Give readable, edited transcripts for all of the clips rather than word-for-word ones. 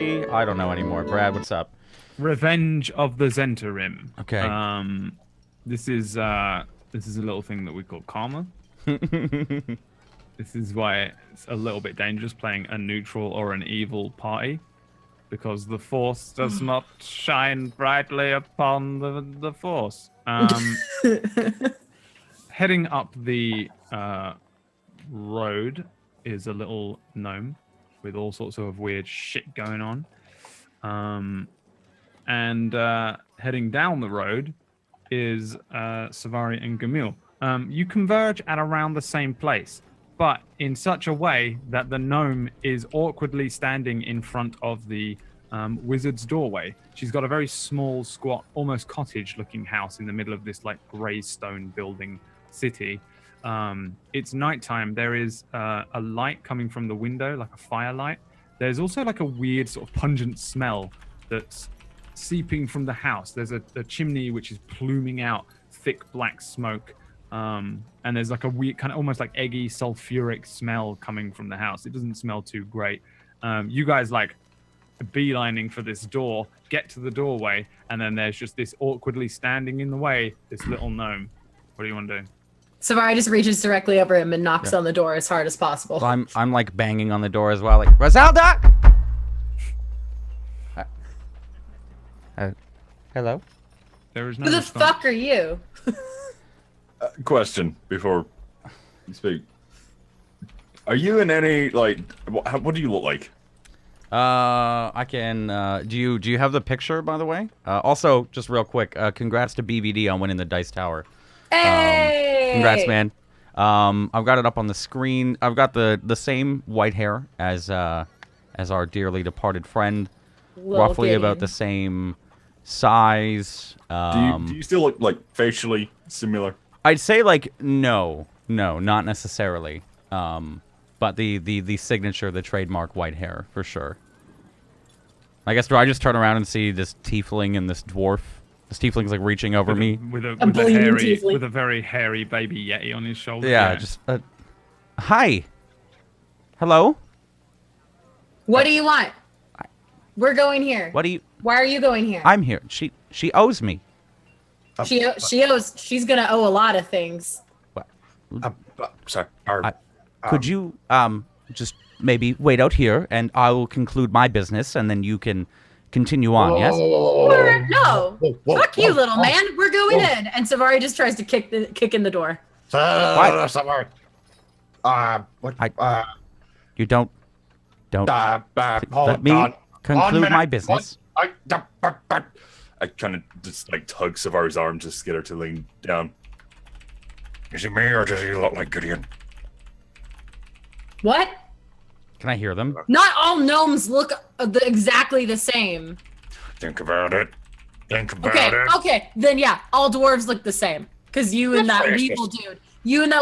I don't know anymore. Brad, what's up? Revenge of the Zentarim. Okay. This is a little thing that we call karma. This is why it's a little bit dangerous playing a neutral or an evil party, because the Force does not shine brightly upon the Force. Heading up the road is a little gnome with all sorts of weird shit going on. And heading down the road is Savari and Gamil. You converge at around the same place, but in such a way that the gnome is awkwardly standing in front of the wizard's doorway. She's got a very small, squat, almost cottage-looking house in the middle of this like grey stone building city. It's nighttime. There is a light coming from the window, like a firelight. There's also like a weird sort of pungent smell that's seeping from the house. There's a chimney which is pluming out thick black smoke. And there's like a weird kind of almost like eggy sulfuric smell coming from the house. It doesn't smell too great. You guys like beelining for this door, get to the doorway, and then there's just this awkwardly standing in the way, this little gnome. What do you want to do? Savari just reaches directly over him and knocks on the door as hard as possible. Well, I'm like banging on the door as well, like Ralda. Hello. There is no Who the response. fuck are you? Question before you speak. Are you in any like? What do you look like? I can. Do you have the picture, by the way? Also, just real quick, congrats to BVD on winning the Dice Tower. Hey! Congrats, man. I've got it up on the screen. I've got the same white hair as our dearly departed friend, roughly Gideon. about the same size. Do you still look like facially similar? I'd say like no, not necessarily. But the signature, the trademark white hair for sure. I guess do I just turn around and see this tiefling and this dwarf? This tiefling's like reaching over me. With a bleeding hairy, tiefling. with a very hairy baby yeti on his shoulder. Yeah, just hi. Hello. What do you want? We're going here. What do you? Why are you going here? I'm here. She owes me. She owes. She's gonna owe a lot of things. Sorry. Could you just maybe wait out here and I will conclude my business and then you can continue on, yes? No. Fuck you, little man. We're going in. And Savari just tries to kick in the door. Sorry. You don't let me on. conclude my business. I kind of just like tug Savari's arm just to get her to lean down. Is he me or does he look like Gideon? What? Can I hear them? Not all gnomes look exactly the same. Think about it. Think about it. Okay. Then yeah, all dwarves look the same. Because you and that That's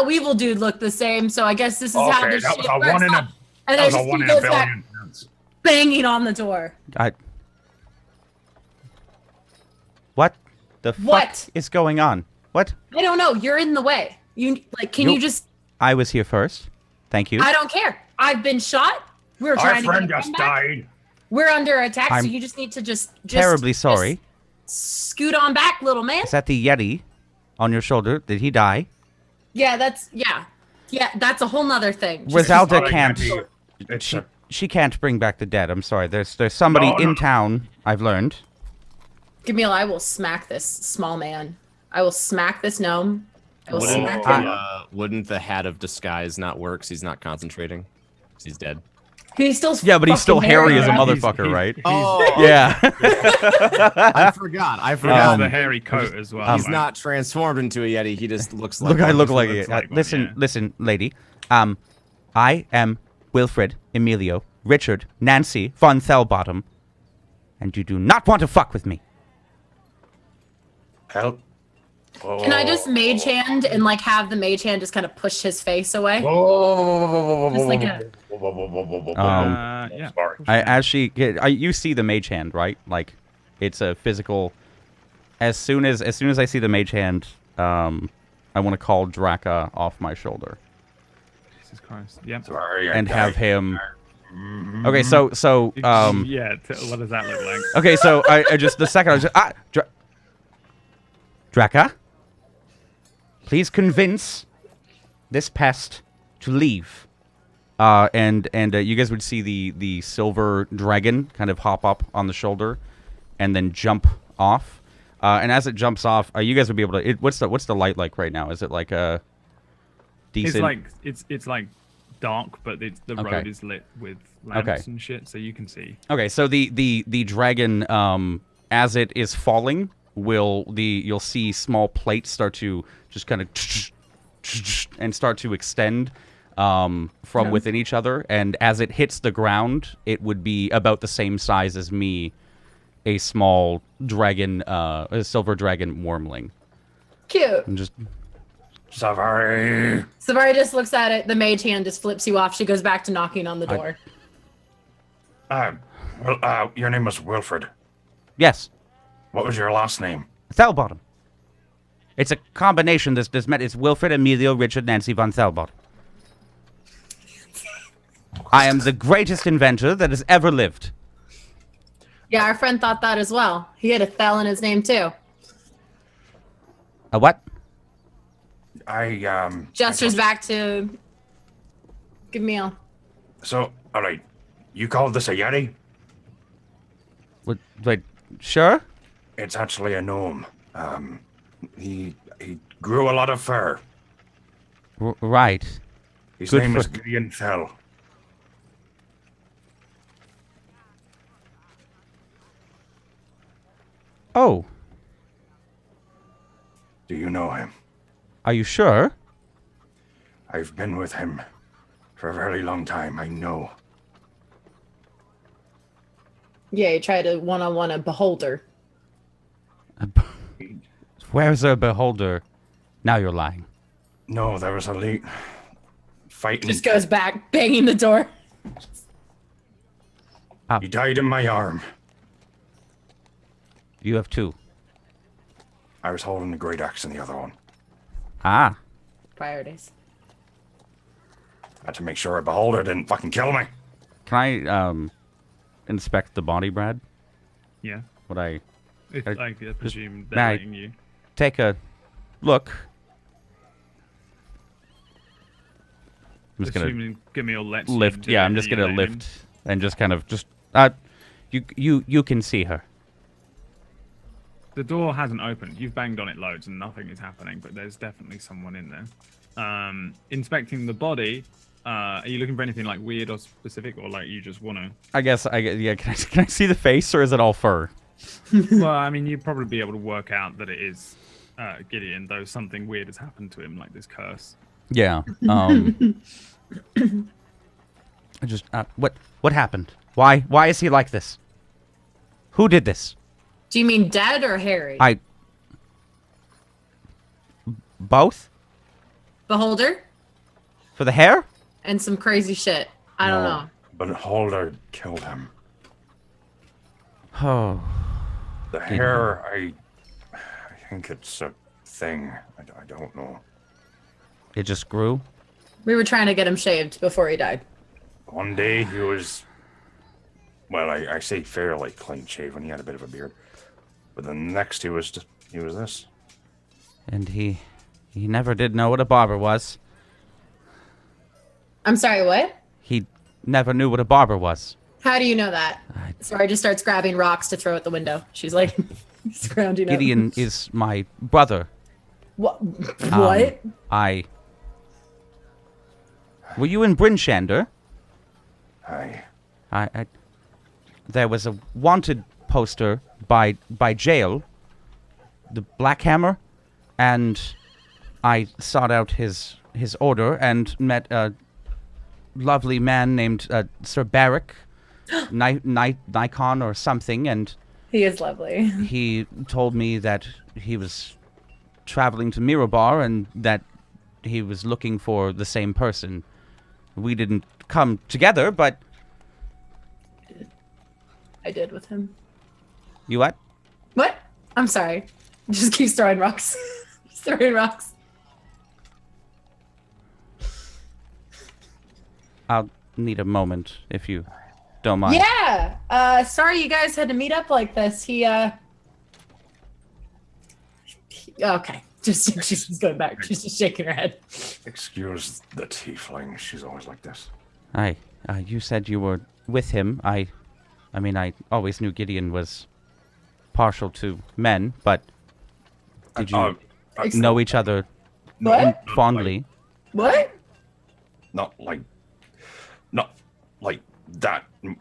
weevil dude look the same. So I guess this is how Okay, this that shit was a works one in a. out. That And then was a just one he in a goes back billion. banging on the door. What the fuck What? is going on? What? I don't know. You're in the way. Can you just? I was here first. Thank you. I don't care. I've been shot. We're trying Our to friend get just him back. died. We're under attack, I'm so you just need to just Terribly sorry. Scoot on back, little man. Is that the Yeti on your shoulder? Did he die? Yeah, that's that's a whole nother thing. Ralda not a can't. Yeti. It's a. She can't bring back the dead. I'm sorry. There's somebody in town. I've learned. Camille, I will smack this small man. I will smack this gnome. I will smack him. Wouldn't the hat of disguise not work? 'Cause he's not concentrating. 'Cause he's dead. He's still Yeah, but he's still fucking hairy as a He's- motherfucker, he's- right? Oh, Yeah. I forgot. He has Um, the hairy coat as well. He's right? not transformed into a yeti. He just looks like. Look, I one. look like looks it. like one, Listen, yeah. listen, lady. I am Wilfred, Emilio, Richard, Nancy, Von Thelbottom, and you do not want to fuck with me. Help. Can I just mage hand and like have the mage hand just kind of push his face away? Just like a Yeah. You see the mage hand, right? Like, it's a physical. As soon as I see the mage hand, I want to call Draka off my shoulder Jesus Christ. Yep. Sorry, and have him Okay, so yeah. What does that look like? okay, so I just the second I was Draka, please convince this pest to leave. And you guys would see the silver dragon kind of hop up on the shoulder, and then jump off. And as it jumps off, you guys would be able to. What's the light like right now? Is it like a decent? It's like dark, but the road is lit with lamps and shit, so you can see. Okay, so the dragon, as it is falling, you'll see small plates start to just kind of and start to extend from within each other, and as it hits the ground, it would be about the same size as me, a small dragon, a silver dragon wormling. Cute. And just Savari. Savari just looks at it. The mage hand just flips you off. She goes back to knocking on the door. Your name was Wilfred. yes, What was your last name? Thalbottom. It's a combination. It's Wilfred, Emilio, Richard, Nancy von Thalbottom. I am the greatest inventor that has ever lived. Yeah, our friend thought that as well. He had a Thel in his name too. A what? Gestures back to Gamil. So, all right, you called this a yeti? Wait, sure? It's actually a gnome. He grew a lot of fur. Right. His Good name for- is Gideon Fell. Oh, Do you know him? are you sure? I've been with him for a very long time. I know. Yeah, he tried to one-on-one a beholder. Where's a beholder? Now you're lying. No, there was a late fight. Just goes back, banging the door. He died in my arm. You have two. I was holding the great axe in the other one. Ah. Priorities. Had to make sure a beholder didn't fucking kill me. Can I inspect the body, Brad? Yeah. Would I It's I like I presume may they're I- letting you. take a look? I'm just gonna Assuming Gamil lets lift. you Yeah, do I'm it, just you gonna let him. lift and just kind of you can see her. The door hasn't opened. You've banged on it loads and nothing is happening, but there's definitely someone in there. Inspecting the body, are you looking for anything like weird or specific, or like you just want to? I guess yeah. Can I see the face, or is it all fur? Well, I mean, you'd probably be able to work out that it is Gideon, though something weird has happened to him, like this curse. Yeah. I just what happened? Why is he like this? Who did this? Do you mean dead or Harry? Both? Beholder? For the hair? And some crazy shit. I don't know. But Holder killed him. Oh. The hair, I think it's a thing. I don't know. It just grew? We were trying to get him shaved before he died. One day he was, well, I say fairly clean shaven. He had a bit of a beard. But the next he was this. And he never did know what a barber was. I'm sorry, what? He never knew what a barber was. How do you know that? Sorry, just starts grabbing rocks to throw at the window. She's like scrounging up. Gideon is my brother. What? What? Were you in Brinshander? I There was a wanted poster by jail, the Black Hammer, and I sought out his order and met a lovely man named Sir Barrick, Nikon or something, and He is lovely. he told me that he was traveling to Mirabar and that he was looking for the same person. We didn't come together, but I did with him. you what? What? I'm sorry. Just keeps throwing rocks. Just throwing rocks. need a moment, if you don't mind. Yeah. Sorry you guys had to meet up like this. Okay. She's going back. She's just shaking her head. Excuse the tiefling. She's always like this. You said you were with him. I mean, I always knew Gideon was partial to men, but did you know each other What? fondly? What? Not like that. We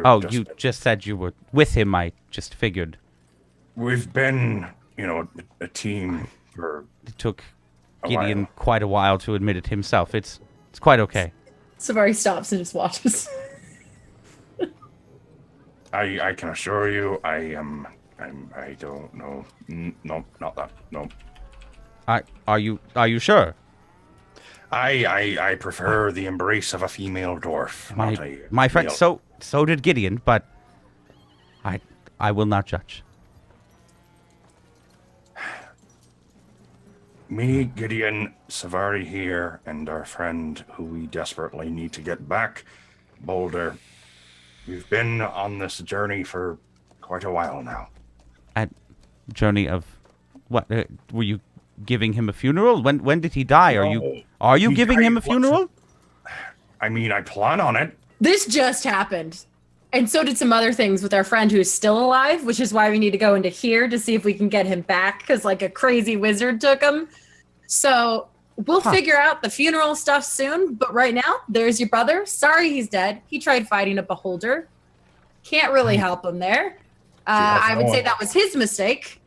Oh, you just said you were with him. I just figured. We've been, a team for. It took a Gideon while. quite a while to admit it himself. It's quite okay. Savari stops and just watches. I can assure you, I don't know. No, not that. No. Are you sure? I prefer the embrace of a female dwarf. My friend, male. so did Gideon, but I will not judge. Me, Gideon, Savari here, and our friend who we desperately need to get back, Boulder. We've been on this journey for quite a while now. A journey of what? Were you giving him a funeral? When did he die? No, Are you he giving him a died funeral? I mean, I plan on it. This just happened. And so did some other things with our friend who's still alive, which is why we need to go into here to see if we can get him back, because like a crazy wizard took him. So we'll figure out the funeral stuff soon. But right now, there's your brother. Sorry he's dead. He tried fighting a beholder. Can't really help him there. I would say that was his mistake.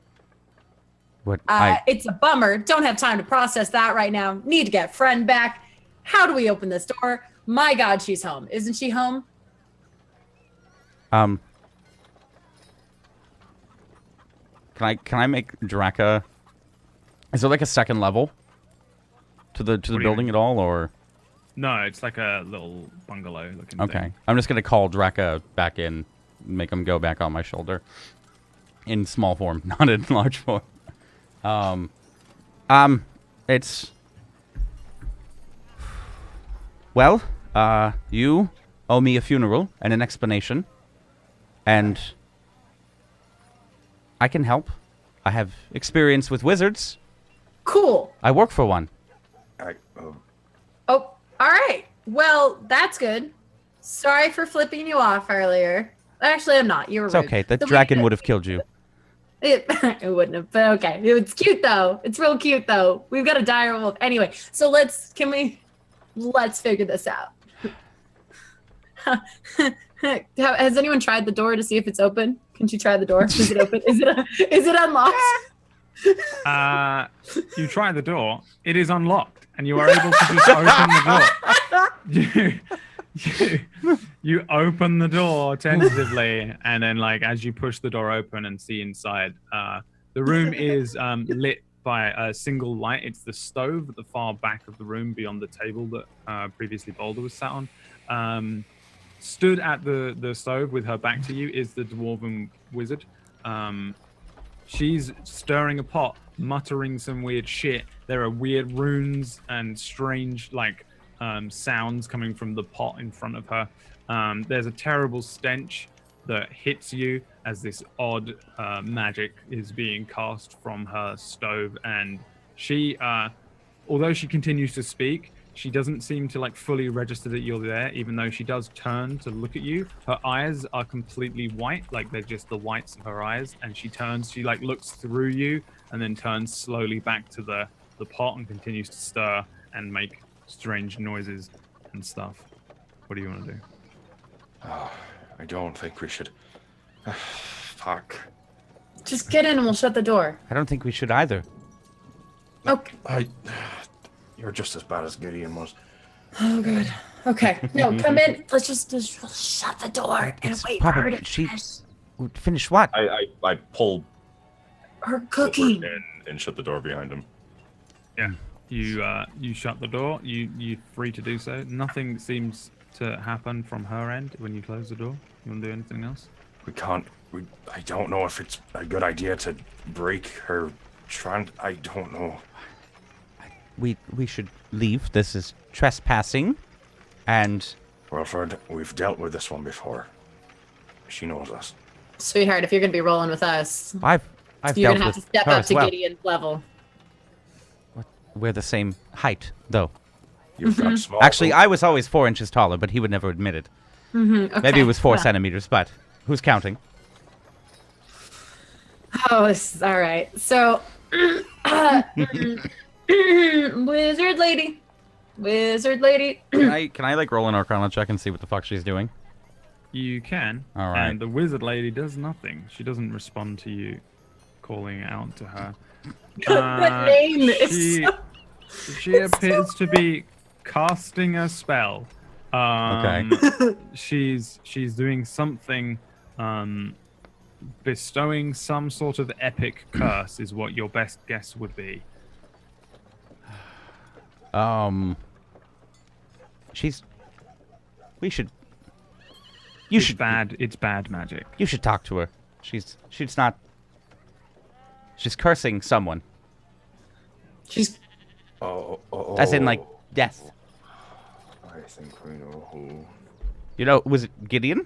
What? It's a bummer. Don't have time to process that right now. Need to get friend back. How do we open this door? My God, she's home. Isn't she home? Can I make Draka? Is there like a second level to the building at all, or? No, it's like a little bungalow looking Okay, thing. I'm just gonna call Draka back in, make him go back on my shoulder. In small form, not in large form. It's well, you owe me a funeral and an explanation. And I can help. I have experience with wizards. Cool. I work for one. Oh, all right. Well, that's good. Sorry for flipping you off earlier. Actually, I'm not. You were It's rude. okay. The dragon would have killed you. It wouldn't have, but okay. It's cute though. It's real cute though. We've got a dire wolf. Anyway, so let's figure this out. Has anyone tried the door to see if it's open? Can you try the door? Is it open? Is it unlocked? You try the door. It is unlocked, and you are able to just open the door. You open the door tentatively, and then as you push the door open and see inside, the room is lit by a single light. It's the stove at the far back of the room beyond the table that previously Boulder was sat on. Stood at the stove with her back to you is the dwarven wizard. She's stirring a pot, muttering some weird shit. There are weird runes and strange sounds coming from the pot in front of her. There's a terrible stench that hits you as this odd magic is being cast from her stove, and she, although she continues to speak, she doesn't seem to fully register that you're there, even though she does turn to look at you. Her eyes are completely white, they're just the whites of her eyes, and she looks through you and then turns slowly back to the pot and continues to stir and make strange noises and stuff. What do you want to do? I don't think we should. Fuck. Just get in and we'll shut the door. I don't think we should either. Okay. You're just as bad as Gideon was. Oh, good. Okay. No, come in. Let's just shut the door and It's wait for her probably to she finish finish what? I pull her cooking. in and shut the door behind him. Yeah. You shut the door. You're free to do so. Nothing seems to happen from her end when you close the door. You want to do anything else? We can't. I don't know if it's a good idea to break her I don't know. We should leave. This is trespassing, and Wilfred, we've dealt with this one before. She knows us. Sweetheart, if you're gonna be rolling with us, I've you're dealt gonna have with to step her up as to well. Gideon's level. We're the same height, though. You've got small. Actually, I was always 4 inches taller, but he would never admit it. Okay. Maybe it was 4 well. centimeters, but who's counting? Oh, this is all right. So, wizard lady. Can I like roll an Arcana check and see what the fuck she's doing? You can. All right. And the wizard lady does nothing. She doesn't respond to you calling out to her. That name is she, so- she appears to be casting a spell. She's doing something, bestowing some sort of epic curse is what your best guess would be. It's bad magic. You should talk to her. She's cursing someone. She's As in, like, death. I think we know who. You know, was it Gideon?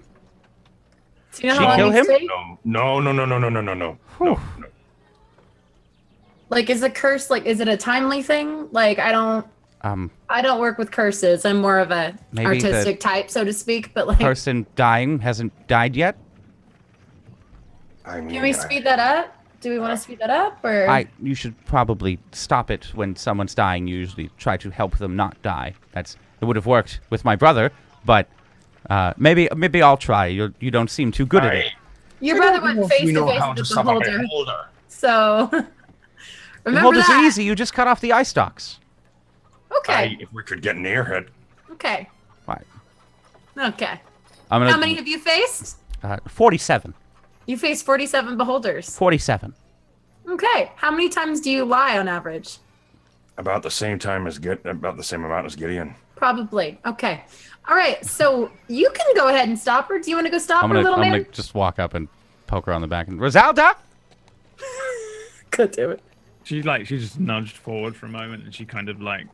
Do you know She how long kill these him? take? No. Like, is a curse is it a timely thing? Like, I don't work with curses. I'm more of a Maybe the artistic type, so to speak. But like, person dying hasn't died yet. I mean, can we speed that up? Do we want to speed that up, or You should probably stop it when someone's dying. You usually try to help them not die. It would have worked with my brother, but maybe I'll try. You don't seem too good at it. your brother went face we to know face how with to the stop a beholder? beholder. So The remember Beholder's that. easy. You just cut off the eye stalks. Okay. If we could get near it. Okay. Right. Okay. I'm gonna. How many have you faced? 47. You faced 47 beholders. 47. Okay. How many times do you lie on average? About the same amount as Gideon. Probably. Okay. All right. So you can go ahead and stop her. Do you want to go stop I'm her, little gonna man? just walk up and poke her on the back and Rosalda. God damn it. She just nudged forward for a moment and she kind of like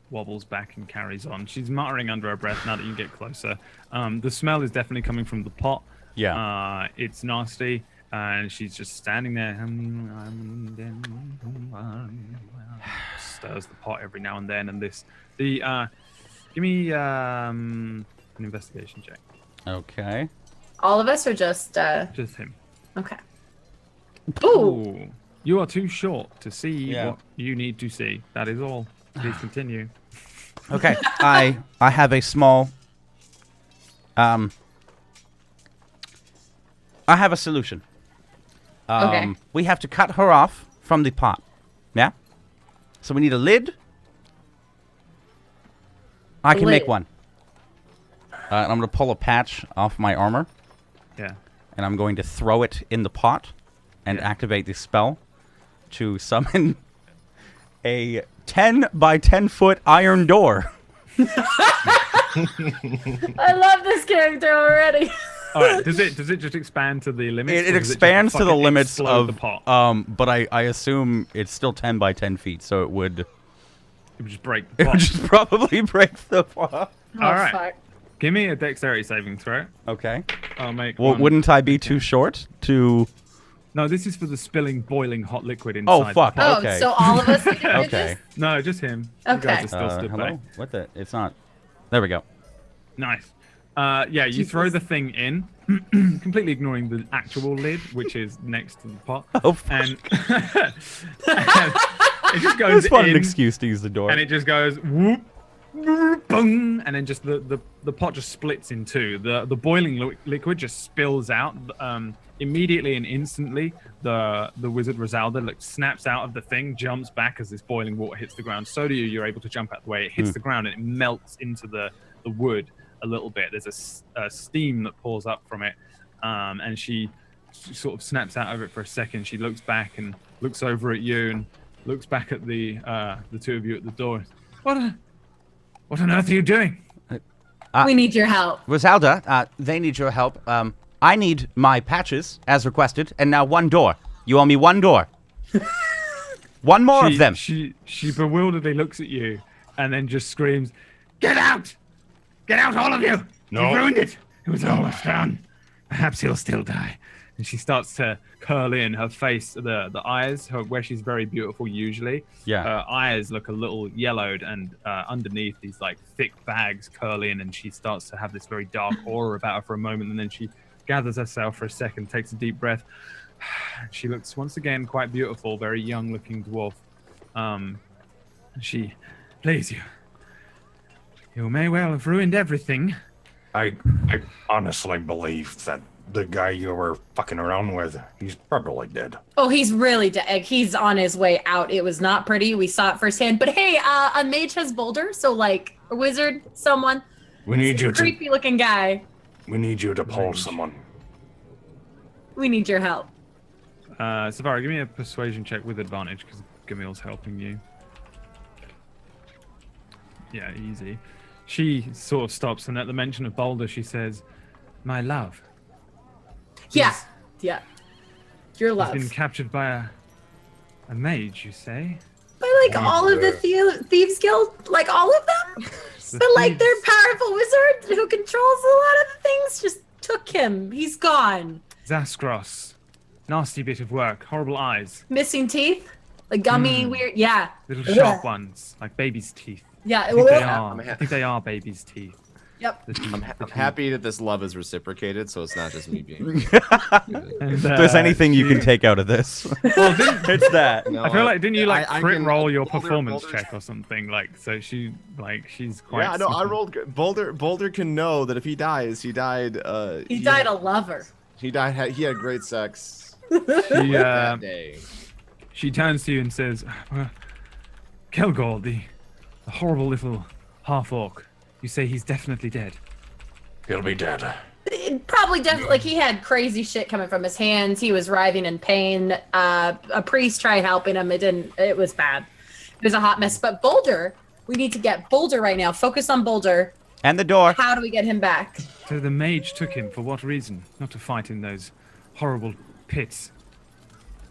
wobbles back and carries on. She's muttering under her breath now that you get closer. The smell is definitely coming from the pot. Yeah. It's nasty, and she's just standing there. Stirs the pot every now and then, and give me an investigation check. Okay. All of us, or just Just him. okay. Ooh. Ooh. You are too short to see Yeah. what you need to see. That is all. Please continue. Okay. I have a small. I have a solution. Okay. We have to cut her off from the pot. Yeah? So we need a lid. I can make Lid. one. And I'm going to pull a patch off my armor, Yeah. and I'm going to throw it in the pot and activate the spell to summon a 10 by 10 foot iron door. I love this character already. All right. Does it just expand to the limits? It or does expands just to the fucking limits explode of the pot? but I assume it's still 10 by 10 feet, so it would It would just break the it would pot. just probably break the pot. All right. Fuck. Give me a dexterity saving throw. Okay. I'll make. Well, one. wouldn't I be too short to? No, this is for the spilling boiling hot liquid inside. Oh the fuck! pot. Oh, Okay. so all of us need to do Okay. this? No, just him. You Okay. guys are still stood Hello. back. What the? It's not. There we go. Nice. Yeah, you throw the thing in, completely ignoring the actual lid, which is next to the pot. Oh, fuck. And it just goes It's fun in, an excuse to use the door. and it just goes whoop, whoop, boom, and then just the pot just splits in two. The boiling liquid just spills out immediately and instantly. The wizard Rosalda snaps out of the thing, jumps back as this boiling water hits the ground. So do you. You're able to jump out of the way. It hits the ground and it melts into the wood a little bit. There's a steam that pours up from it, and she sort of snaps out of it for a second. She looks back and looks over at you and looks back at the two of you at the door. What on earth are you doing? We need your help. Rosalda, they need your help. I need my patches as requested, and now one door. You owe me one door. One more of them. She bewilderedly looks at you and then just screams, "Get out!" Get out, all of you! No. You ruined it! It was almost done. Perhaps he'll still die. And she starts to curl in her face, the eyes, where she's very beautiful usually. Yeah. Her eyes look a little yellowed, and underneath these like thick bags curl in, and she starts to have this very dark aura about her for a moment, and then she gathers herself for a second, takes a deep breath. She looks once again quite beautiful, very young-looking dwarf. She, please, you may well have ruined everything. I honestly believe that the guy you were fucking around with, he's probably dead. Oh, he's really dead. He's on his way out. It was not pretty. We saw it firsthand. But hey, a mage has Boulder, so like a wizard, someone. We need you to. Creepy looking guy. We need you to pull someone. We need your help. Savari, give me a persuasion check with advantage because Gamil's helping you. Yeah, easy. She sort of stops, and at the mention of Boulder, she says, "My love." Yeah. Yeah. Your love. He's been captured by a mage, you say? By like all of the Thieves Guild? Like all of them? But like their powerful wizard who controls a lot of the things just took him. He's gone. Zaskros. Nasty bit of work. Horrible eyes. Missing teeth? Like gummy, weird. Yeah. Little sharp ones, like baby's teeth. Yeah. I think they are baby's teeth. Yep. I'm happy that this love is reciprocated, so it's not just me being. If there's anything you can take out of this, it's that. I feel like didn't you like I crit can- roll your Boulder- performance Boulder's- check or something like so she's quite. Yeah, no, I rolled good. Boulder can know that if he dies, he died. He died a lover. He died. He had great sex She that day. she turns to you and says, "Kelgor, the horrible little half orc. You say he's definitely dead." He'll be dead. Probably definitely like he had crazy shit coming from his hands. He was writhing in pain. A priest tried helping him. It was bad. It was a hot mess. But Boulder, we need to get Boulder right now. Focus on Boulder. And the door. How do we get him back? So the mage took him for what reason? Not to fight in those horrible pits.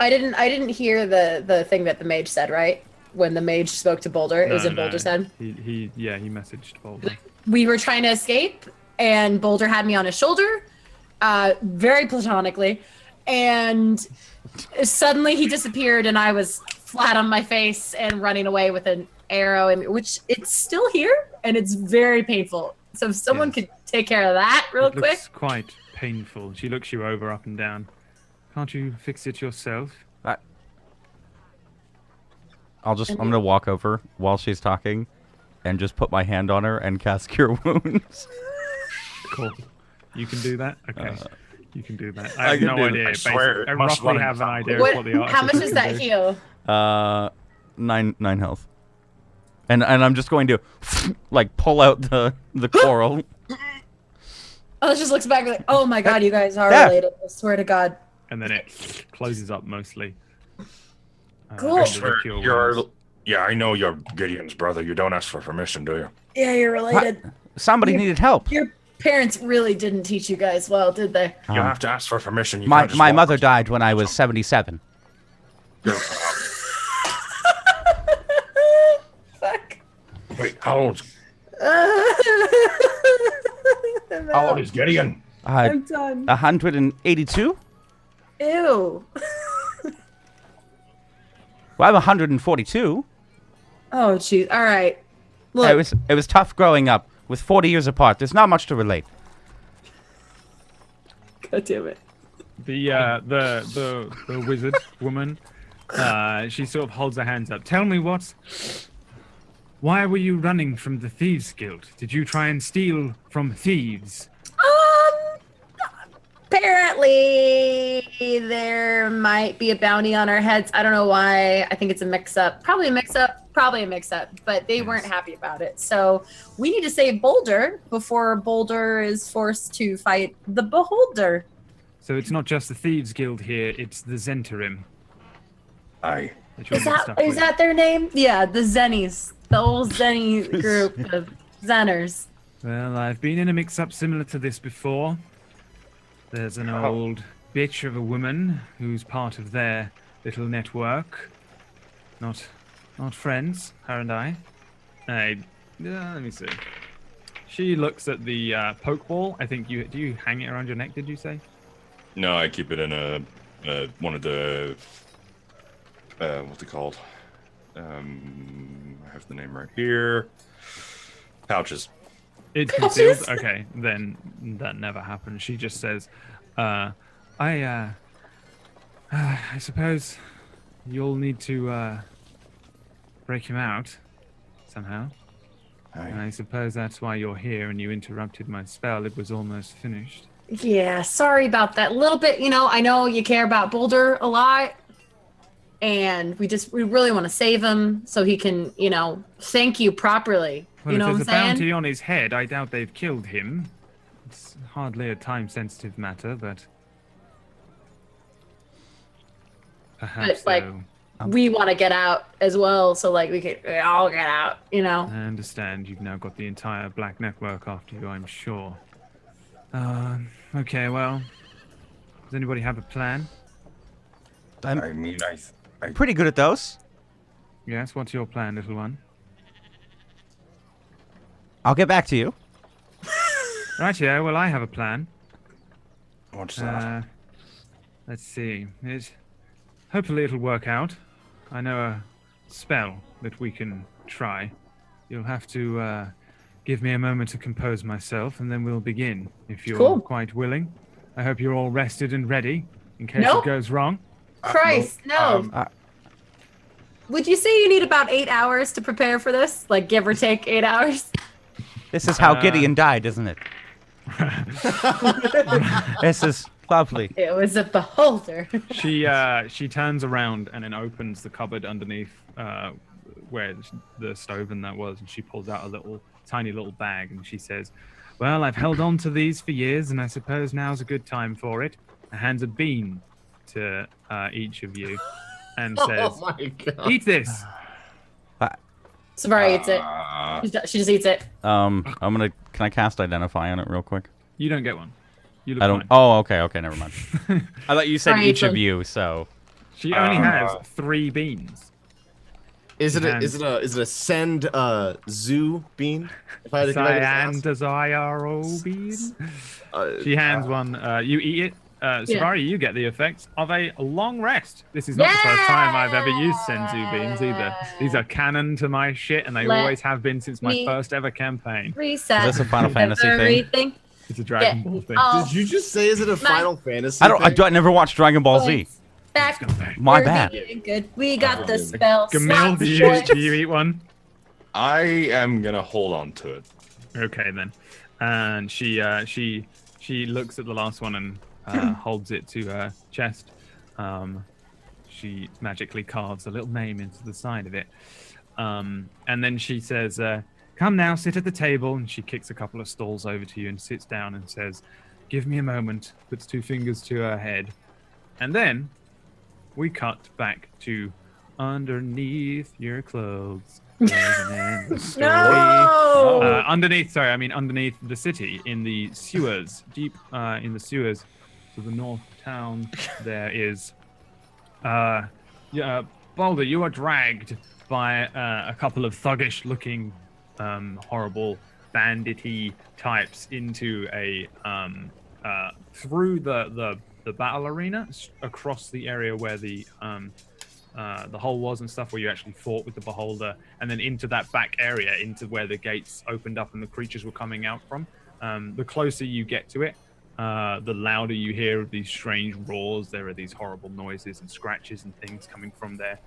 I didn't hear the thing that the mage said, right? When the mage spoke to Boulder, it was in Boulder's head. He messaged Boulder. We were trying to escape, and Boulder had me on his shoulder, very platonically, and suddenly he disappeared, and I was flat on my face and running away with an arrow, which it's still here, and it's very painful. So if someone Yes. could take care of that real It quick. looks quite painful. She looks you over, up and down. Can't you fix it yourself? I'm gonna walk over while she's talking, and just put my hand on her and cast Cure Wounds. Cool. You can do that? Okay. You can do that. I I have can no do idea. I swear, I it must roughly run have an idea What, of what the how much artificer does can that do. heal? 9 health. And I'm just going to like pull out the coral. Oh, it just looks back like, oh my god, you guys are There. related. I swear to God. And then it closes up mostly. Cool. under I the Sure, cure you're. wounds. Yeah, I know you're Gideon's brother. You don't ask for permission, do you? Yeah, you're related. Somebody needed help. Your parents really didn't teach you guys well, did they? You have to ask for permission. You My can't just my walk mother up to died when I was 77. your- Fuck. Wait, how old is Gideon? I'm done. 182? Ew. Well, I'm 142. Oh, jeez. All right. Look, It was tough growing up with 40 years apart. There's not much to relate. God damn it. The wizard woman, she sort of holds her hands up. Tell me why were you running from the Thieves Guild? Did you try and steal from thieves? Apparently there might be a bounty on our heads. I don't know why. I think it's a mix-up. Probably a mix-up. But they weren't happy about it. So we need to save Boulder before Boulder is forced to fight the Beholder. So it's not just the Thieves Guild here, it's the Zentarim. Aye. That you're Is mixed that up with. their name? Yeah, the Zennies. The old Zenny group of Zenners. Well, I've been in a mix-up similar to this before. There's an old bitch of a woman who's part of their little network. Not friends, her and I. Let me see. She looks at the poke ball. I think do you hang it around your neck? Did you say? No, I keep it in a one of the what's it called? I have the name right here. Pouches. It's concealed. Okay, then that never happened. She just says, I suppose you'll need to break him out somehow. And I suppose that's why you're here and you interrupted my spell. It was almost finished. Yeah, sorry about that. A little bit, I know you care about Boulder a lot. And we really want to save him so he can, thank you properly. Well, you know if what there's I'm a saying? bounty on his head, I doubt they've killed him. It's hardly a time-sensitive matter, but perhaps But, so. we want to get out as well, so we could all get out, I understand you've now got the entire Black Network after you, I'm sure. Okay, well, does anybody have a plan? I'm I mean, I pretty good at those. Yes, what's your plan, little one? I'll get back to you. Right, yeah, well, I have a plan. What's that? Let's see. Hopefully it'll work out. I know a spell that we can try. You'll have to give me a moment to compose myself, and then we'll begin, if you're Cool. quite willing. I hope you're all rested and ready, in case Nope. it goes wrong. Christ, no. Would you say you need about 8 hours to prepare for this? Give or take 8 hours? This is how Gideon died, isn't it? This is lovely. It was a beholder. She turns around and then opens the cupboard underneath where the stove and that was, and she pulls out a tiny little bag, and she says, "Well, I've held on to these for years, and I suppose now's a good time for it." And hands a bean to each of you, and says, Oh my god. "Eat this." Savari eats it. She just eats it. Can I cast Identify on it real quick? You don't get one. You look I don't. fine. Oh, okay, never mind. I thought you said Sorry, each of Ethan. you, so. She only has 3 beans. Is it a send zoo bean? If I had to come out Cyan of this desire bean. house? She hands one. You eat it. Savari, you get the effects of a long rest. This is not the first time I've ever used Senzu beans either. These are canon to my shit, and they Let always have been since my me- first ever campaign. Reset. Is this a Final Fantasy thing? Everything. It's a Dragon Ball thing. Oh, Did you just say is it a Final Fantasy? I never watched Dragon Ball Z. back. My We're bad. doing good. We got the spell. Camille, do you eat one? I am gonna hold on to it. Okay then. And she looks at the last one and holds it to her chest. She magically carves a little name into the side of it. And then she says, "Come now, sit at the table." And she kicks a couple of stools over to you and sits down and says, "Give me a moment." Puts 2 fingers to her head. And then we cut back to underneath your clothes. There's an endless story. No! Underneath the city, in the sewers, deep in the sewers to the north of town, there is Boulder, you are dragged by a couple of thuggish-looking, horrible, bandit-y types into a through the battle arena, across the area where the hole was and stuff, where you actually fought with the beholder, and then into that back area, into where the gates opened up and the creatures were coming out from. The closer you get to it, the louder you hear of these strange roars. There are these horrible noises and scratches and things coming from there.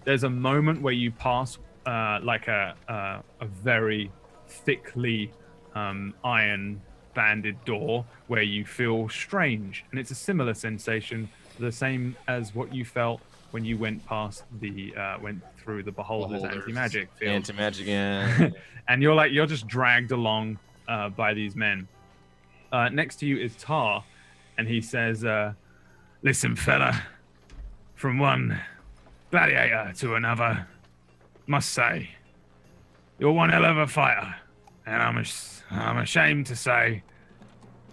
There's a moment where you pass like a very thickly iron banded door where you feel strange, and it's a similar sensation, the same as what you felt when you went past went through the beholder's anti-magic field. Anti-magic, yeah. And you're just dragged along by these men. Next to you is Tar, and he says, "Listen, fella, from one gladiator to another, must say, you're one hell of a fighter, and I'm ashamed to say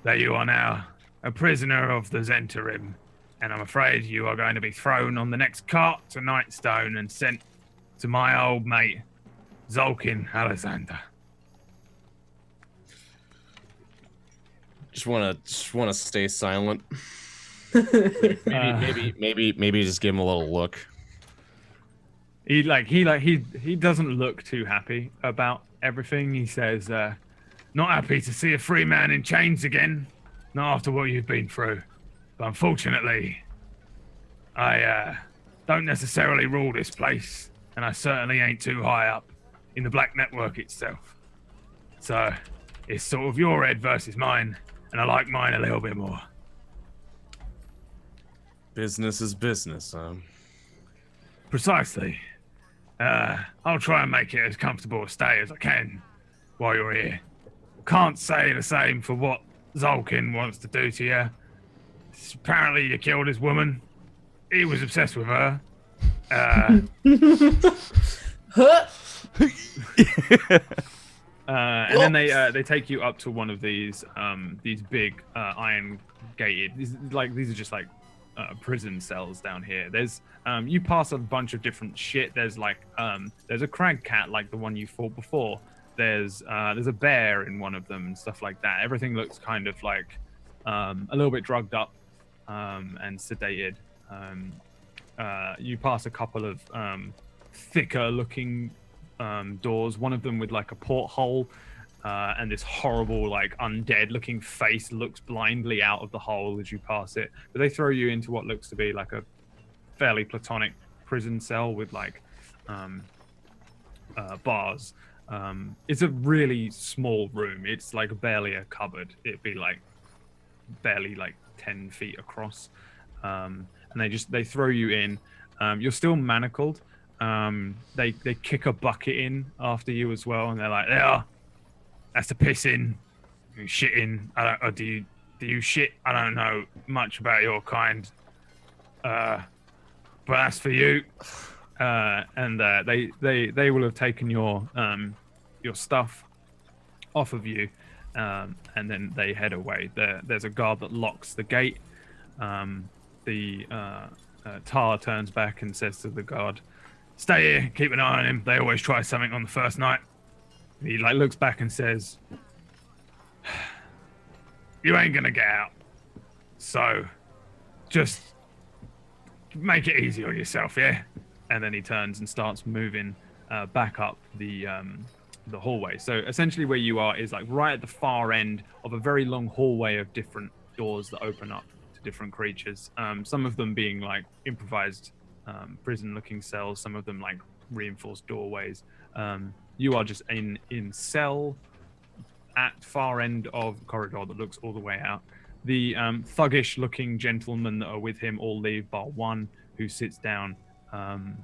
that you are now a prisoner of the Zentarim, and I'm afraid you are going to be thrown on the next cart to Nightstone and sent to my old mate, Zolkin Alexander." Just wanna stay silent. Uh, Maybe just give him a little look. He doesn't look too happy about everything. He says, "Not happy to see a free man in chains again. Not after what you've been through. But unfortunately, I don't necessarily rule this place, and I certainly ain't too high up in the Black Network itself. So it's sort of your head versus mine, and I like mine a little bit more." Business is business. Precisely. I'll try and make it as comfortable a stay as I can while you're here. Can't say the same for what Zolkin wants to do to you. Apparently you killed his woman. He was obsessed with her. And then they take you up to one of these big iron gated. These are just like prison cells down here. There's you pass a bunch of different shit. There's a crag cat like the one you fought before. There's a bear in one of them and stuff like that. Everything looks kind of like a little bit drugged up and sedated. You pass a couple of thicker looking doors, one of them with like a porthole, and this horrible like undead looking face looks blindly out of the hole as you pass it. But they throw you into what looks to be like a fairly platonic prison cell with like bars. It's a really small room. It's like barely a cupboard. It'd be like barely like 10 feet across. And they throw you in. You're still manacled. They kick a bucket in after you as well, and they're like, "There, that's the piss in, you shit in. Do you shit? I don't know much about your kind, but that's for you." And they will have taken your stuff off of you, and then they head away. There's a guard that locks the gate. Tar turns back and says to the guard, "Stay here, keep an eye on him. They always try something on the first night." He like looks back and says, "You ain't gonna get out, so just make it easy on yourself, yeah?" And then he turns and starts moving back up the hallway. So essentially where you are is like right at the far end of a very long hallway of different doors that open up to different creatures. Some of them being like improvised prison-looking cells, some of them like reinforced doorways. You are just in cell at far end of the corridor that looks all the way out. The thuggish-looking gentlemen that are with him all leave, bar one, who sits down on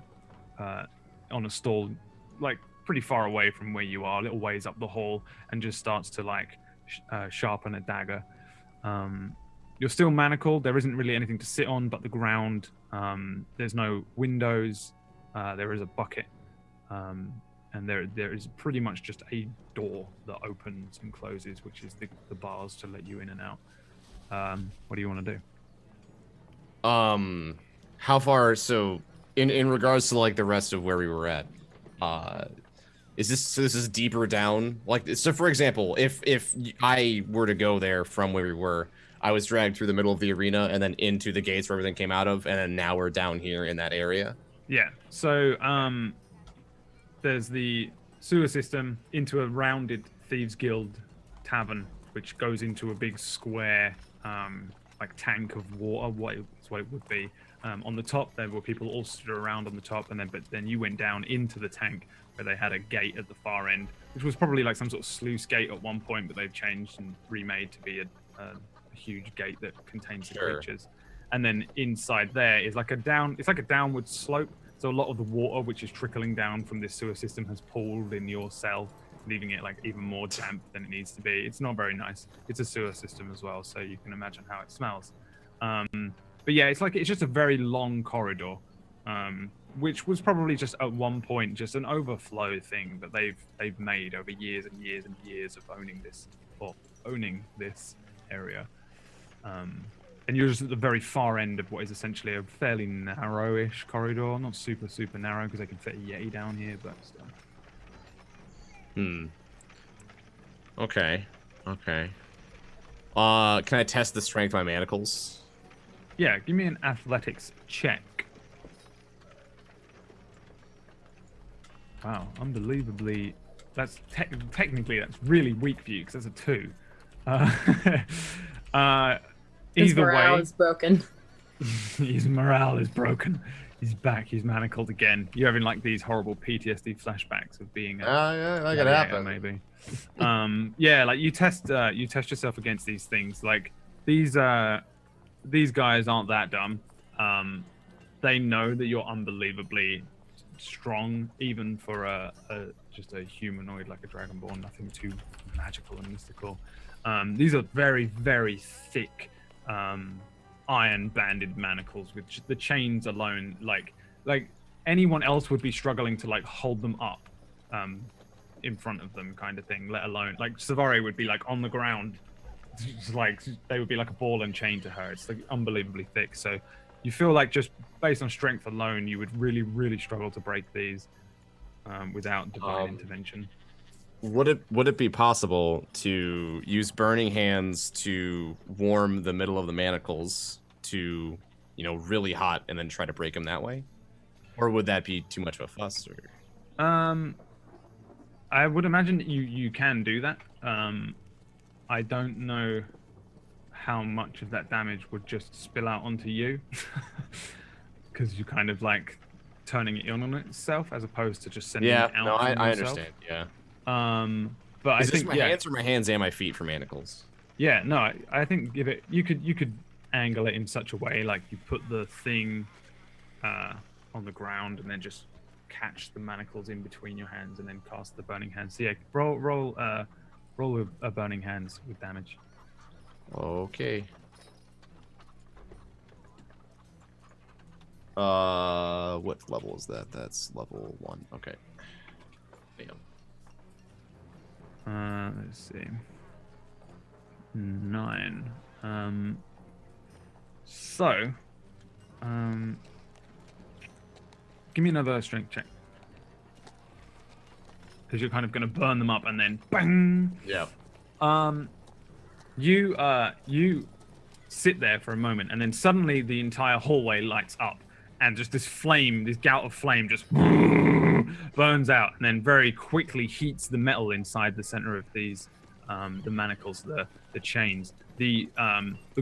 a stall, like pretty far away from where you are, a little ways up the hall, and just starts to like sharpen a dagger. You're still manacled. There isn't really anything to sit on but the ground. There's no windows. There is a bucket. And there is pretty much just a door that opens and closes, which is the bars to let you in and out. What do you want to do? How far? So, in regards to like the rest of where we were at, is this is deeper down? Like, so for example, if I were to go there from where we were, I was dragged through the middle of the arena and then into the gates where everything came out of, and then now we're down here in that area. Yeah. So, there's the sewer system into a rounded Thieves Guild tavern, which goes into a big square, like tank of water. What it would be. On the top, there were people all stood around on the top, but then you went down into the tank where they had a gate at the far end, which was probably like some sort of sluice gate at one point, but they've changed and remade to be a huge gate that contains the creatures. And then inside there is like it's like a downward slope. So a lot of the water which is trickling down from this sewer system has pooled in your cell, leaving it like even more damp than it needs to be. It's not very nice. It's a sewer system as well, so you can imagine how it smells. But yeah, it's just a very long corridor, which was probably just at one point just an overflow thing that they've made over years and years and years of owning this area. And you're just at the very far end of what is essentially a fairly narrowish corridor. Not super, super narrow because they can fit a Yeti down here, but still. Okay. Can I test the strength of my manacles? Yeah, give me an athletics check. Wow, unbelievably. That's technically that's really weak for you because that's a 2. His Either morale way, is broken. his morale is broken. He's back. He's manacled again. You're having like these horrible PTSD flashbacks of being a Yeah, that could gladiator, happen. maybe. Yeah, like you test yourself against these things. Like these guys aren't that dumb. They know that you're unbelievably strong, even for just a humanoid like a dragonborn. Nothing too magical and mystical. These are very, very thick, iron-banded manacles with the chains alone. Like anyone else would be struggling to like hold them up, in front of them, kind of thing. Let alone like Savari would be like on the ground, just like they would be like a ball and chain to her. It's like unbelievably thick. So you feel like just based on strength alone, you would really, really struggle to break these without divine intervention. Would it be possible to use burning hands to warm the middle of the manacles to, really hot and then try to break them that way? Or would that be too much of a fuss? Or... I would imagine you can do that. I don't know how much of that damage would just spill out onto you, because you kind of like turning it in on itself as opposed to just sending it out. No, I yourself. understand. Yeah. But Is I think this my hands or my hands and my feet for manacles? Yeah, no, I think you could angle it in such a way like you put the thing on the ground and then just catch the manacles in between your hands and then cast the burning hands. So yeah, roll a burning hands with damage. Okay. What level is that? That's level 1. Okay. Damn. Let's see. 9. Give me another strength check. Because you're kind of going to burn them up and then bang. Yeah. You sit there for a moment and then suddenly the entire hallway lights up and just this gout of flame just burns out and then very quickly heats the metal inside the center of these the manacles, the chains. The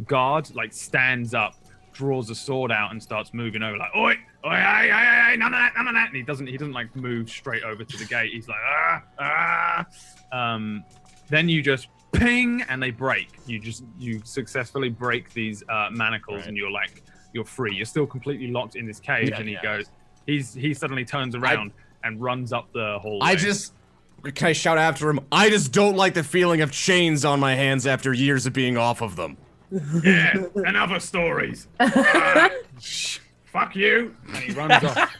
guard like stands up, draws a sword out and starts moving over like, oi, none of that. And he doesn't like move straight over to the gate. He's like, then you just ping and they break. You successfully break these manacles, right. And you're free. You're still completely locked in this cage. Yeah, and he goes, he suddenly turns around and runs up the hallway. Can I shout after him? I just don't like the feeling of chains on my hands after years of being off of them. Yeah, and other stories. Fuck you. And he runs off.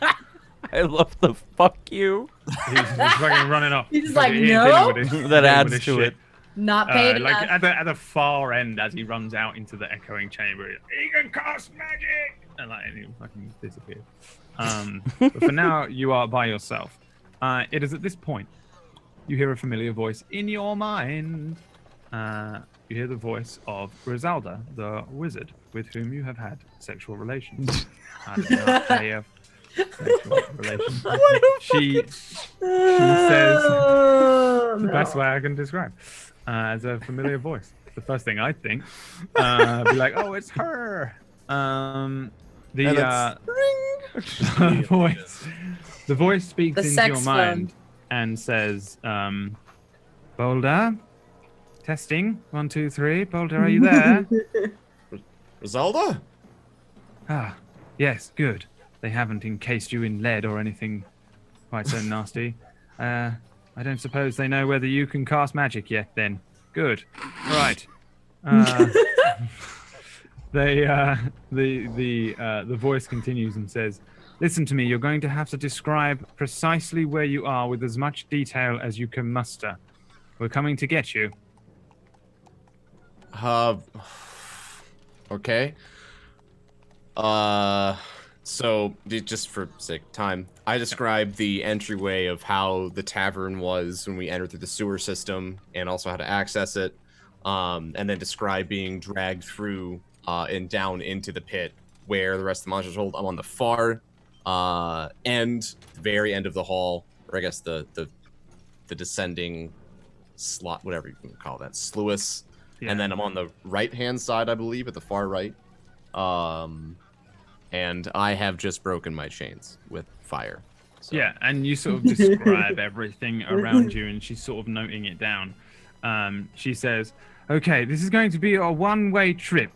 I love the fuck you. He's fucking running off. He's like, no. That adds to it. Not paid like enough. at the far end as he runs out into the echoing chamber, he can cast magic, and he fucking disappears. But for now, you are by yourself. It is at this point you hear a familiar voice in your mind. You hear the voice of Ralda, the wizard, with whom you have had sexual relations. I don't know, they have sexual relations. She says the best way I can describe. As a familiar voice. The first thing I think, be like, oh, it's her. The voice speaks into your mind and says, Boulder, testing, 1, 2, 3. Boulder, are you there? Ralda? Ah, yes, good. They haven't encased you in lead or anything quite so nasty. I don't suppose they know whether you can cast magic yet, then. Good. Right. The voice continues and says, listen to me, you're going to have to describe precisely where you are with as much detail as you can muster. We're coming to get you. Okay. So, just for sake of time, I described the entryway of how the tavern was when we entered through the sewer system and also how to access it. and then describe being dragged through and down into the pit where the rest of the monsters hold. I'm on the far end, very end of the hall, or I guess the descending slot, whatever you can call that, sluice. Yeah. And then I'm on the right-hand side, I believe, at the far right. And I have just broken my chains with fire. So. Yeah, and you sort of describe everything around you, and she's sort of noting it down. She says, okay, this is going to be a one-way trip.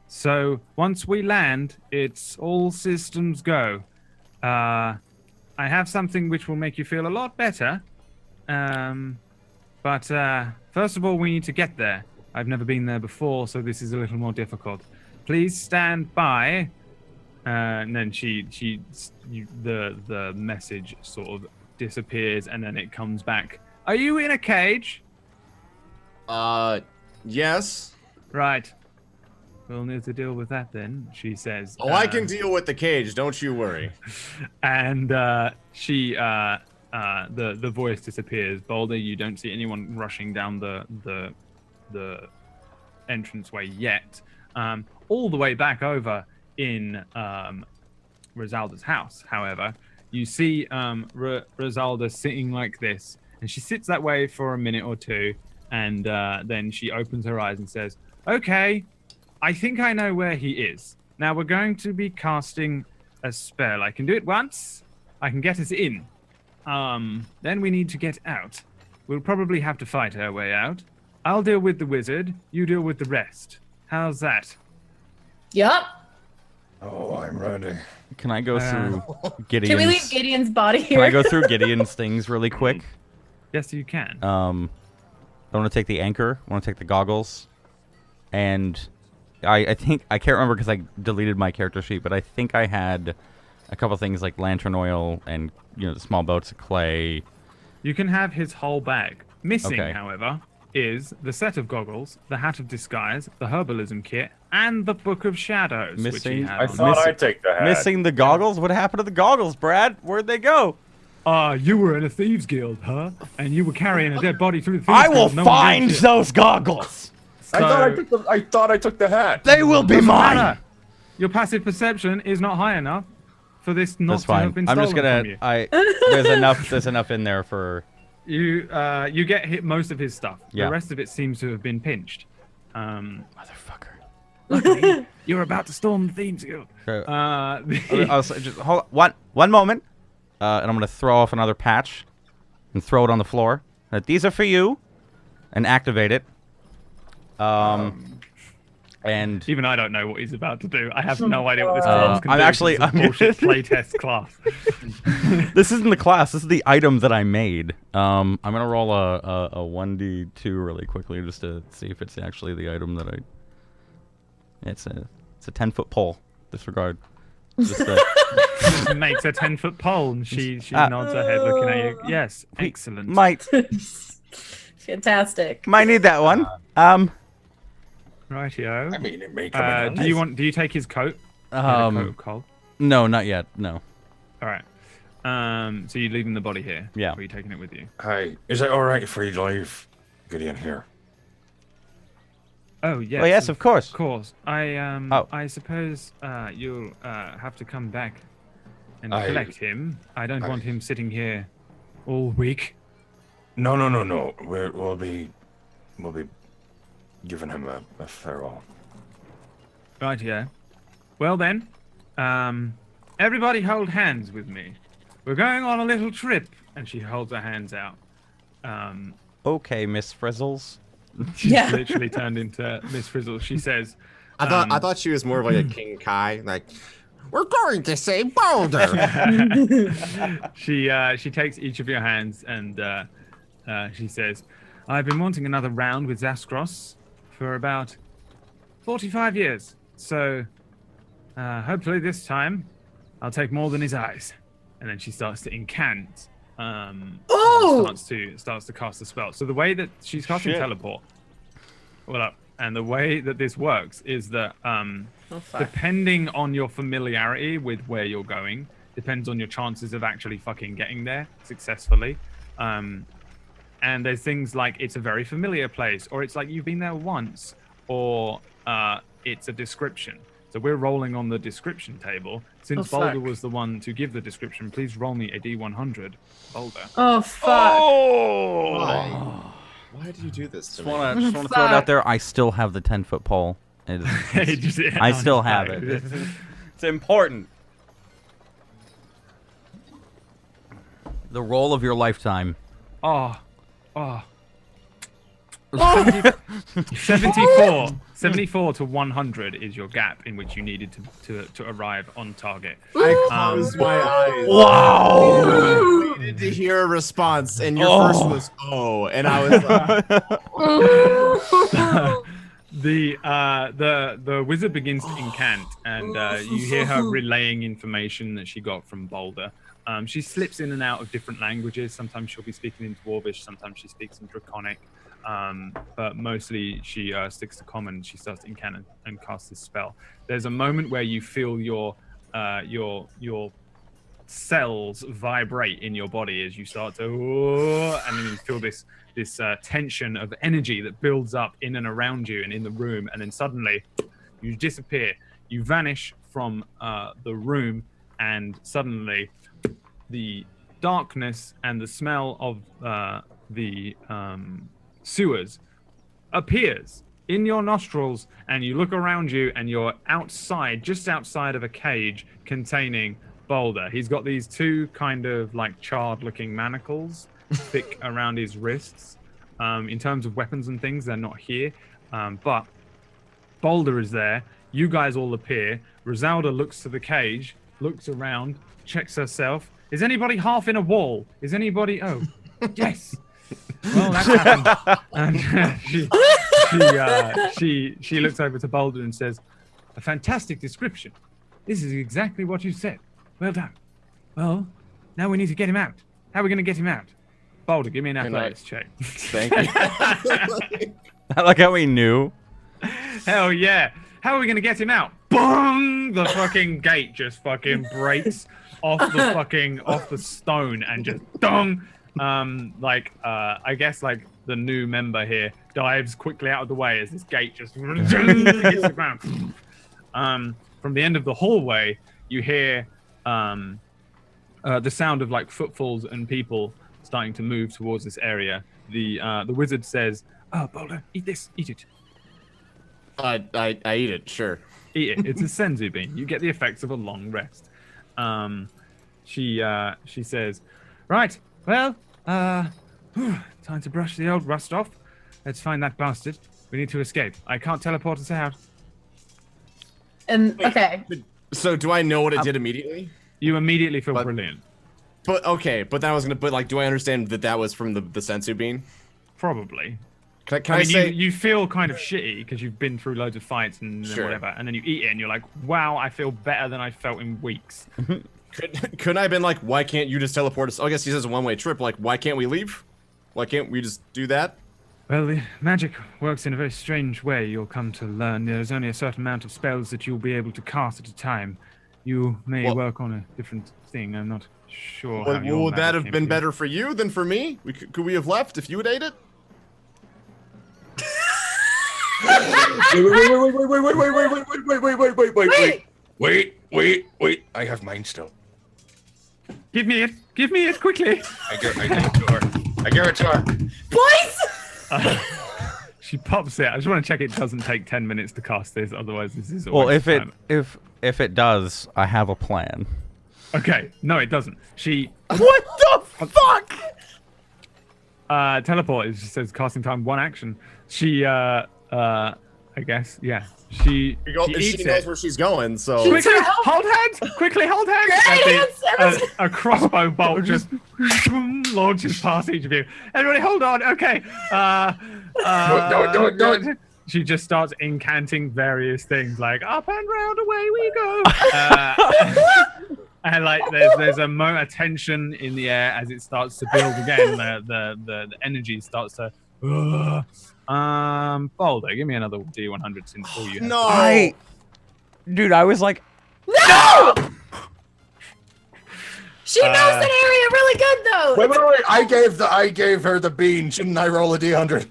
So once we land, it's all systems go. I have something which will make you feel a lot better. But first of all, we need to get there. I've never been there before, so this is a little more difficult. Please stand by. And then the message sort of disappears, and then it comes back. Are you in a cage? Yes. Right. We'll need to deal with that then, she says. Oh, I can deal with the cage, don't you worry. And the voice disappears. Boulder, you don't see anyone rushing down the entranceway yet. All the way back over in Rosalda's house, however, you see Rosalda sitting like this, and she sits that way for a minute or two, and then she opens her eyes and says, okay, I think I know where he is. Now we're going to be casting a spell. I can do it once. I can get us in. Then we need to get out. We'll probably have to fight our way out. I'll deal with the wizard. You deal with the rest. How's that? Yup. Oh, I'm ready. Can I go through Gideon's... Can we leave Gideon's body here? Can I go through Gideon's things really quick? Yes, you can. I want to take the anchor. I want to take the goggles. And I think... I can't remember because I deleted my character sheet, but I think I had a couple things like lantern oil and, the small boats of clay. You can have his whole bag. Missing, Okay. however, is the set of goggles, the hat of disguise, the herbalism kit, and the book of shadows. Which Missing- he had I on. thought I'd take the hat. Missing the goggles? What happened to the goggles, Brad? Where'd they go? You were in a thieves guild, huh? And you were carrying a dead body through the thieves I will guild. No one find gives a shit. those goggles! I thought I took the hat. They will be Doesn't mine! matter. Your passive perception is not high enough for this not That's to have fine. been I'm stolen just from gonna... you. There's enough in there for... You get hit most of his stuff. Yeah. The rest of it seems to have been pinched. Motherfucker. Luckily, you're about to storm the thieves guild. Just hold one moment, and I'm gonna throw off another patch and throw it on the floor. These are for you, and activate it. And Even I don't know what he's about to do. I have no idea what this class can I'm do. actually- This is a bullshit playtest class. this isn't the class. This is the item that I made. I'm gonna roll a 1d2 really quickly just to see if it's actually the item that I. It's a 10-foot pole. Disregard. Just She makes a 10-foot pole, and she nods her head, looking at you. Yes, excellent. might Fantastic. need that one. Rightio. I mean, it may come in Do handy. you take his coat? He had a coat of coal. No, not yet. No. All right. So you're leaving the body here? Yeah. Or are you taking it with you? Hi, is it all right for you to leave Gideon here? Oh yes. Oh yes, of course. Of course. I suppose you'll have to come back and collect him. I don't want him sitting here all week. No. We'll be giving him a farewell. Right, yeah. Well then, everybody hold hands with me. We're going on a little trip. And she holds her hands out. Okay, Miss Frizzles. She's Yeah. literally turned into Miss Frizzle. She says, I thought she was more of like a King Kai, like, we're going to say Boulder. she takes each of your hands and she says, I've been wanting another round with Zaskros for about 45 years. So hopefully this time I'll take more than his eyes. And then she starts to incant. Starts to cast a spell. So the way that she's casting teleport, and the way that this works is that depending on your familiarity with where you're going, depends on your chances of actually fucking getting there successfully. and there's things like it's a very familiar place, or it's like you've been there once, or it's a description. So we're rolling on the description table. Since Boulder was the one to give the description, please roll me a D100, Boulder. Oh, fuck. Why did you do this to Just me? want to throw it out there. I still have the 10-foot pole. I still have it. It's important. The roll of your lifetime. Oh. 74 to 100 is your gap in which you needed to arrive on target. I closed my eyes. Wow! I needed to hear a response, and your first was and I was like, the wizard begins to incant, and you hear her relaying information that she got from Boulder. She slips in and out of different languages. Sometimes she'll be speaking in Dwarvish, sometimes she speaks in Draconic. But mostly she sticks to common. She starts to incant and cast this spell. There's a moment where you feel your cells vibrate in your body as you start to, and then you feel this tension of energy that builds up in and around you and in the room, and then suddenly you disappear. You vanish from the room, and suddenly the darkness and the smell of the sewers appears in your nostrils, and you look around you, and you're just outside of a cage containing Boulder. He's got these two kind of like charred looking manacles thick around his wrists. In terms of weapons and things, they're not here, but Boulder is there. You guys all appear. Ralda looks to the cage, looks around, checks herself. Is anybody half in a wall? Is anybody? Oh, yes. Well, that happened. And she looks over to Boulder and says, "A fantastic description. This is exactly what you said. Well done. Well, now we need to get him out. How are we going to get him out? Boulder, give me an athletics check." Thank you. I like how he knew. Hell yeah. How are we going to get him out? Bong! The fucking gate just fucking breaks off the stone and just dong. I guess like the new member here dives quickly out of the way as this gate just hits the ground. From the end of the hallway, you hear the sound of like footfalls and people starting to move towards this area. The wizard says, "Oh, Boulder, eat this, eat it." I eat it, sure. Eat it. It's a senzu bean. You get the effects of a long rest. She says, "Right, well, time to brush the old rust off. Let's find that bastard. We need to escape. I can't teleport us out." And okay. So do I know what it did immediately? You immediately feel brilliant. But okay, but that was gonna. But like, do I understand that was from the sensu bean? Probably. Can I say you feel kind of shitty because you've been through loads of fights and whatever, and then you eat it and you're like, wow, I feel better than I felt in weeks. Couldn't I have been like, why can't you just teleport us? Oh, I guess he says a one-way trip. Like, why can't we leave? Why can't we just do that? Well, the magic works in a very strange way. You'll come to learn there's only a certain amount of spells that you'll be able to cast at a time. You may work on a different thing. I'm not sure. Would that have been better for you than for me? Could we have left if you had ate it? Wait. I have mine still. Give me it quickly. I give it to her. Boys! She pops it. I just want to check it doesn't take 10 minutes to cast this, otherwise this is a Well, waste of time. if it does, I have a plan. Okay, no, it doesn't. She. What the fuck? Teleport. It just says casting time 1 action. She I guess, yeah. She eats knows it. where she's going, so Quickly hold hands! Quickly hold hands! A crossbow bolt just launches past each of you. Everybody, hold on. Okay. Don't. She just starts incanting various things like up and round, away we go. And like there's a tension in the air as it starts to build again. The energy starts to. Boulder, give me another D100 since all you have. no. Dude, I was like, No! She knows that area really good, though. Wait. I gave her the bean. Shouldn't I roll a d100?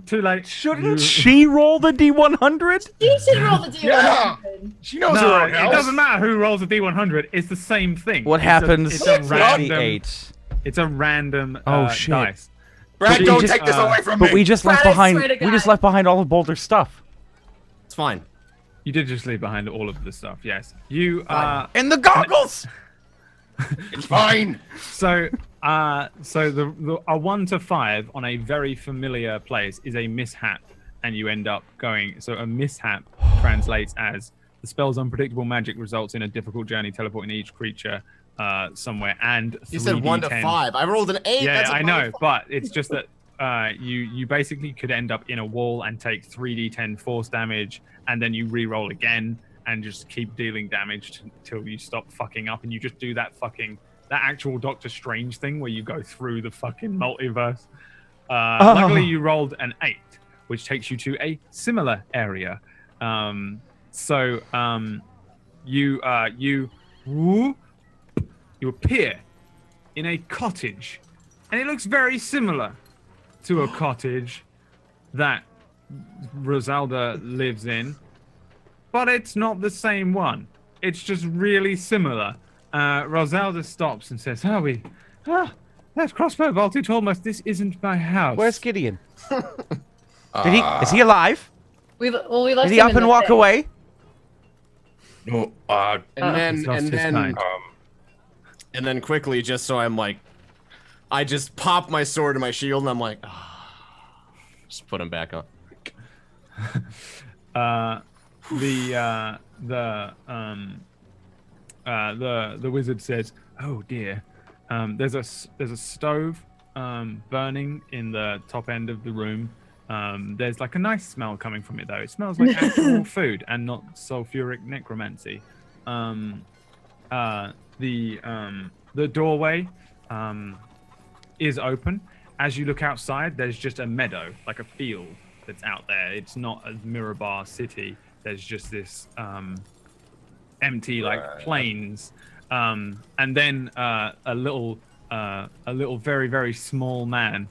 Too late. Shouldn't she roll the D100? She should roll the D100. Yeah. She knows No, her own it house. doesn't matter who rolls a D100. It's the same thing. What happens It's a with random. the 8? It's a random Oh, shit. dice. Brad, But don't we just- take this away from But me. we just left Brad, I behind. swear to We just God. left behind all of Boulder's stuff. It's fine. You did just leave behind all of the stuff. Yes. You And the goggles. It's fine. So the a 1 to 5 on a very familiar place is a mishap, and you end up going. So a mishap translates as the spell's unpredictable magic results in a difficult journey, teleporting each creature somewhere. And You said 1 to 3d10. 5. I rolled an 8. Yeah, That's a I know, motherfucker. but it's just that you basically could end up in a wall and take 3d10 force damage, and then you re-roll again and just keep dealing damage until you stop fucking up, and you just do that actual Doctor Strange thing where you go through the fucking multiverse. Luckily, you rolled an 8, which takes you to a similar area. You appear in a cottage, and it looks very similar to a cottage that Ralda lives in, but it's not the same one. It's just really similar. Ralda stops and says, that crossbow bolt who told us this isn't my house. Where's Gideon? Is he alive? We left Did he him up in and the walk thing. away? No, He's lost his kind. And then quickly, just so I'm like, I just pop my sword in my shield, and I'm like, just put him back on. The wizard says, "Oh dear, there's a stove burning in the top end of the room. There's like a nice smell coming from it though. It smells like actual food and not sulfuric necromancy. The doorway is open. As you look outside, there's just a meadow, like a field that's out there. It's not a Mirabar city. There's just this empty like plains, and then a little very very small man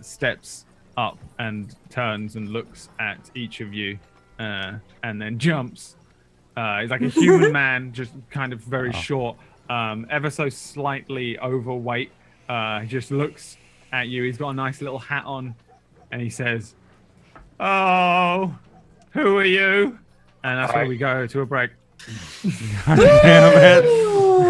steps up and turns and looks at each of you, and then jumps. He's like a human man, just kind of very short, ever so slightly overweight. He just looks at you. He's got a nice little hat on, and he says, "Oh, who are you?" And that's where we go to a break. Damn it.